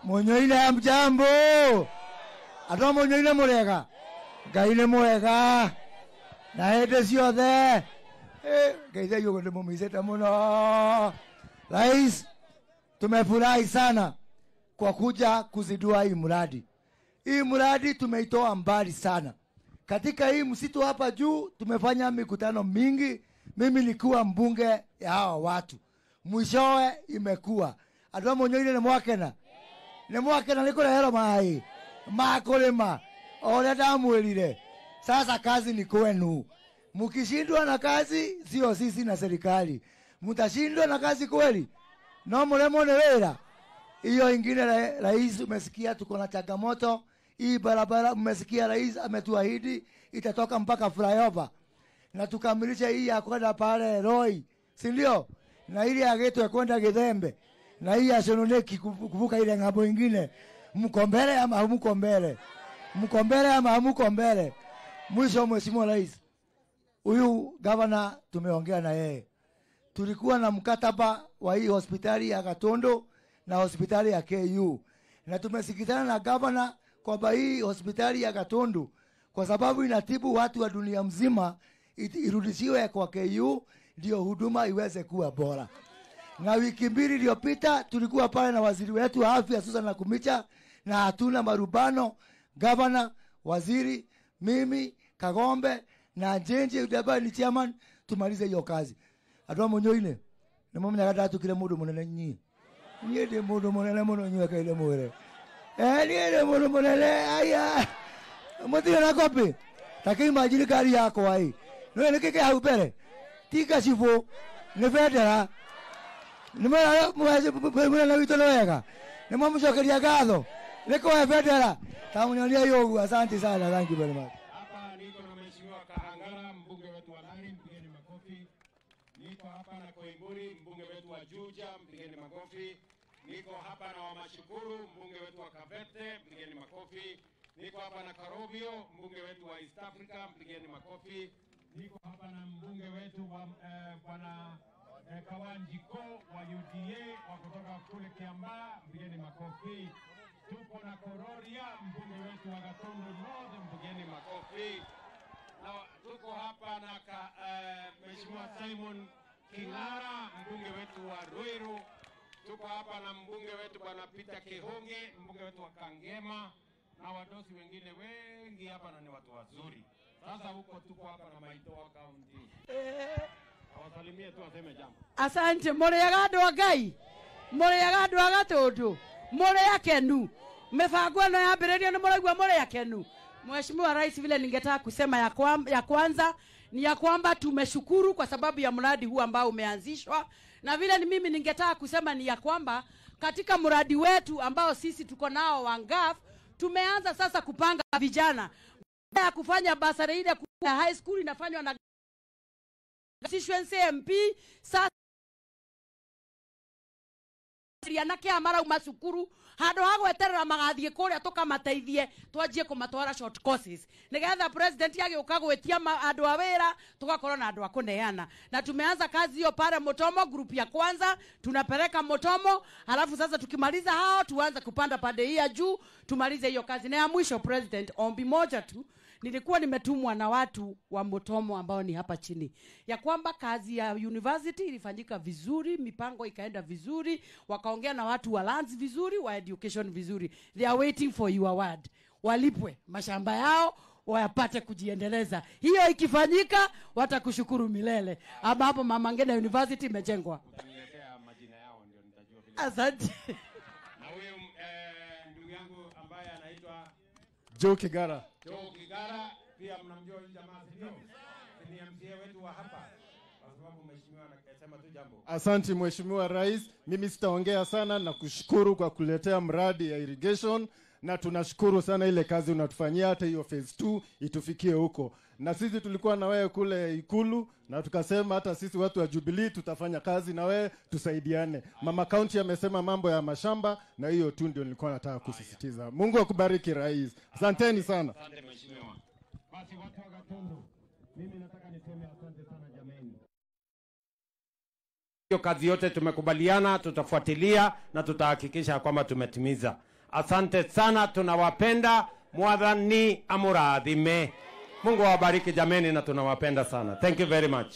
Munyoine amjambo. Ado munyoine murega. Gaine mwega. Na hete ciothe. Geitha yuko ndimumiseta muno. Rais, tumefurahi sana kwa kuja kuzindua hii mradi. Hii mradi tumeitoa mbali sana. Katika hii msitu hapa juu tumefanya mikutano mingi. Mimi nilikuwa mbunge ya hawa watu. Mwishowe imekuwa. Adwa munyoine ni mwakena. Ni mwakena niko na hero mai. Makolema. Ole damwelile. Sasa kazi ni kwenu. Mkishindwa na kazi sio sisi na serikali. Mtashindwa na kazi kweli? No mlemone wera. Hiyo ingine rais umesikia tuko na changamoto. Hii barabara umesikia rais ametuahidi itatoka mpaka flyover. Na tukamilisha hii ya kwenda pale Roy. Si ndio? Na ile ya Geto ya kwenda Githembe. Na hii ya Sononeki kuvuka ile ng'ambo nyingine. Mko mbele ama hamko mbele? Mko mbele ama hamko mbele? Mwisho mheshimiwa rais. Huyu gavana tumeongea na yeye. Tulikuwa na mkataba wa hii hospitali ya Gatondo na hospitali ya KU. Na tumesikizana na gavana kwamba hii hospitali ya Gatondo kwa sababu inatibu watu wa dunia mzima irudishiwe kwa KU ndio huduma iweze kuwa bora. Na wiki mbili iliyopita tulikuwa pale na waziri wetu wa afya Susan Nakumicha na hatuna marubano, gavana, waziri, mimi, Kagombe na Njenje udaba ni chairman tumalize hiyo kazi. Adwa munyoine. Na mama nyakata kile mudu munene nyi. Nyede mudu munene muno nywe kaile mwere. Nyede mudu munene aya. Mutio na kopi. Taki majili kari yako ai. No ene keke haupere. Tika shivo. Ne federa. Nimara muweze mwana na wito wega. Ne mama shokeria gatho. Leko ya federa. Tamunyonia yogu asante sana. Thank you very much. Hapa niko na mheshimiwa Kahangala, mbunge wetu wa Lari, mpigeni makofi. Niko hapa na Koimburi, mbunge wetu wa Juja, mpigeni makofi. Niko hapa na Wamashukuru, mbunge wetu wa Kavete, mpigeni makofi. Niko hapa na Karobio, mbunge wetu wa East Africa, mpigeni makofi. Niko hapa na mbunge wetu wa bwana Kawanjiko wa UDA wa kutoka kule Kiambaa, mpigeni makofi. Tuko na Kororia, mbunge wetu wa Gatondo North, mpigeni makofi. Na tuko hapa na mheshimiwa Simon Kingara, mbunge wetu wa Ruiru. Tuko hapa na mbunge wetu bwana Peter Kihonge, mbunge wetu wa Kangema, na wadosi wengine wengi hapa na ni watu wazuri. Sasa huko tuko hapa na Maitoa County. Awasalimie tu aseme jambo. Asante moreaga andu Ngai. Moreaga andu a Gatundu. Moreakenu. Mipango ino yambiririo ni muraigua moreakenu. Mheshimiwa Rais, vile ningetaka kusema ya kwanza ni ya kwamba tumeshukuru kwa sababu ya mradi huu ambao umeanzishwa, na vile ni mimi ningetaka kusema ni ya kwamba katika mradi wetu ambao sisi tuko nao wa NGAF tumeanza sasa kupanga vijana ya kufanya basari ile ya high school inafanywa na constituency MP. Sasa yanake amara umasukuru hado hago eterera magathie kuria tukamateithie twanjie kumatwara short courses nigetha president yake ukagwetia andu a wira tugakorwo na andu a kuneana, na tumeanza kazi hiyo pale Motomo. Group ya kwanza tunapeleka Motomo, halafu sasa tukimaliza hao tuanze kupanda pande hii ya juu tumalize hiyo kazi. Na ya mwisho president, ombi moja tu, nilikuwa nimetumwa na watu wa Motomo ambao ni hapa chini ya kwamba kazi ya university ilifanyika vizuri, mipango ikaenda vizuri, wakaongea na watu wa lands vizuri, wa education vizuri. They are waiting for your word. Walipwe mashamba yao wayapate kujiendeleza. Hiyo ikifanyika watakushukuru milele. Ama hapo Mama Ngina University imejengwa. Utaniletea majina yao ndio nitajua vile. Asante. Na huyu ndugu yangu ambaye anaitwa Joe Kigara. Joe Kigara, pia mnamjua huyu jamaa sio? Ni MCA wetu wa hapa. Kwa sababu mheshimiwa anasema tu jambo. Asante mheshimiwa Rais, mimi sitaongea sana na kushukuru kwa kuletea mradi ya irrigation, na tunashukuru sana ile kazi unatufanyia hata hiyo phase 2 itufikie huko. Na sisi tulikuwa na wewe kule Ikulu na tukasema hata sisi watu wa Jubilee tutafanya kazi na wewe tusaidiane. Mama County amesema mambo ya mashamba na hiyo tu ndio nilikuwa nataka kusisitiza. Mungu akubariki Rais. Asanteni sana. Asante mheshimiwa. Basi watu wa Gatundu, mimi nataka niseme asante sana jameni. Hiyo kazi yote tumekubaliana, tutafuatilia na tutahakikisha kwamba tumetimiza. Asante sana, tunawapenda. Mwathani amurathime. Mungu awabariki jameni, na tunawapenda sana. Thank you very much.